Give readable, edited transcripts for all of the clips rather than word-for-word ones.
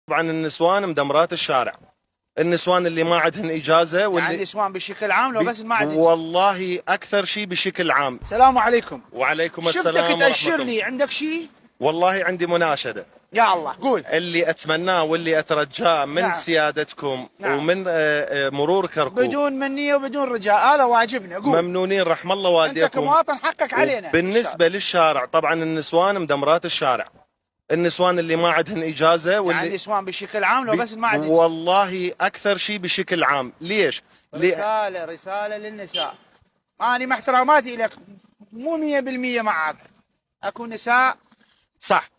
طبعا النسوان مدمرات الشارع. النسوان اللي ما عندهن اجازه يعني النسوان بشكل عام لو بس ما عندك. والله اكثر شيء بشكل عام. السلام عليكم. وعليكم شفتك السلام ورحمه تأشر الله. لي، عندك شيء؟ والله عندي مناشده. يا الله قول. اللي اتمناه واللي اترجاه من نعم. سيادتكم نعم. ومن مرور كركوك بدون منية وبدون رجاء، هذا واجبنا. قول. ممنونين رحم الله انت والديكم. كمواطن حقك علينا. بالنسبه للشارع طبعا النسوان مدمرات الشارع. النسوان اللي ما عندهن اجازه يعني النسوان بشكل عام لو بس ما عندك. والله اكثر شيء بشكل عام. ليش؟ رسالة للنساء. أنا مع احتراماتي لك مو 100% معك. أكو نساء صح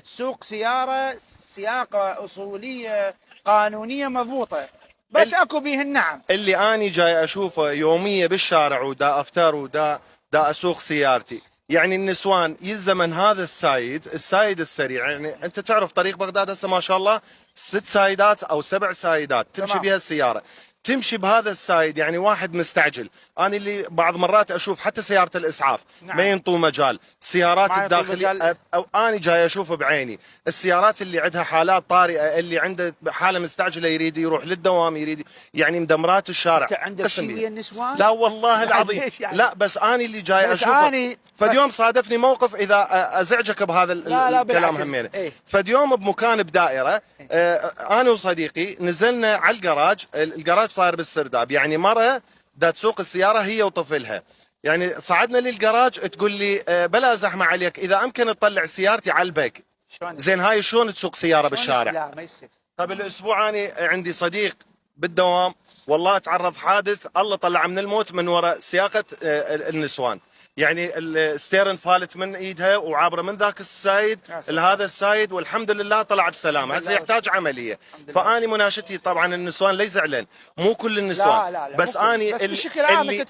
تسوق سيارة سياقة أصولية قانونية مضبوطة، بس أكو بيهن نعم. اللي اني جاي اشوفه يوميا بالشارع ودا افتر ودا اسوق سيارتي. يعني النسوان يلزمن هذا السايد السريع. يعني انت تعرف طريق بغداد هسه ما شاء الله 6 سايدات او 7 سايدات تمشي تمام. بها السياره. تمشي بهذا السايد يعني واحد مستعجل. انا اللي بعض مرات اشوف حتى سياره الاسعاف نعم. ما ينطوا مجال. سيارات الداخليه او انا جاي اشوفه بعيني. السيارات اللي عندها حالات طارئه، اللي عنده حاله مستعجله يريد يروح للدوام يريد، يعني مدمرات الشارع. انت عندك شيء ويا النسوان؟ لا والله العظيم يعني؟ لا، بس اني اللي جاي اشوفه. فد يوم صادفني موقف اذا ازعجك بهذا الكلام همينه. ايه؟ فد يوم بمكان بدائره انا وصديقي نزلنا على الجراج صاير بالسرداب. يعني مره دا تسوق السياره هي وطفلها. يعني صعدنا للجراج تقول لي بلا زحمه عليك، اذا امكن تطلع سيارتي على البيك. زين هاي شلون تسوق سياره بالشارع؟ لا ما يصير. قبل اسبوع انا عندي صديق بالدوام والله تعرض حادث، الله طلع من الموت من وراء سياقه النسوان. يعني الستيرن فالت من ايدها وعابره من ذاك السايد لهذا السايد، والحمد لله طلع بسلامه. هسه يحتاج عمليه. فاني مناشدتي طبعا النسوان لا يزعلن، مو كل النسوان. لا بس اني بس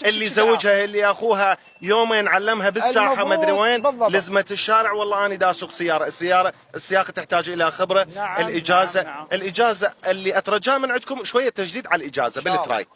اللي زوجها اللي اخوها يومين علمها بالساحه ما ادري وين لزمت الشارع. والله اني دا اسوق سياره. السياقه تحتاج الى خبره. نعم. الاجازه نعم. الاجازه اللي اترجاها من عندكم شويه تجديد على الاجازه بالتراي.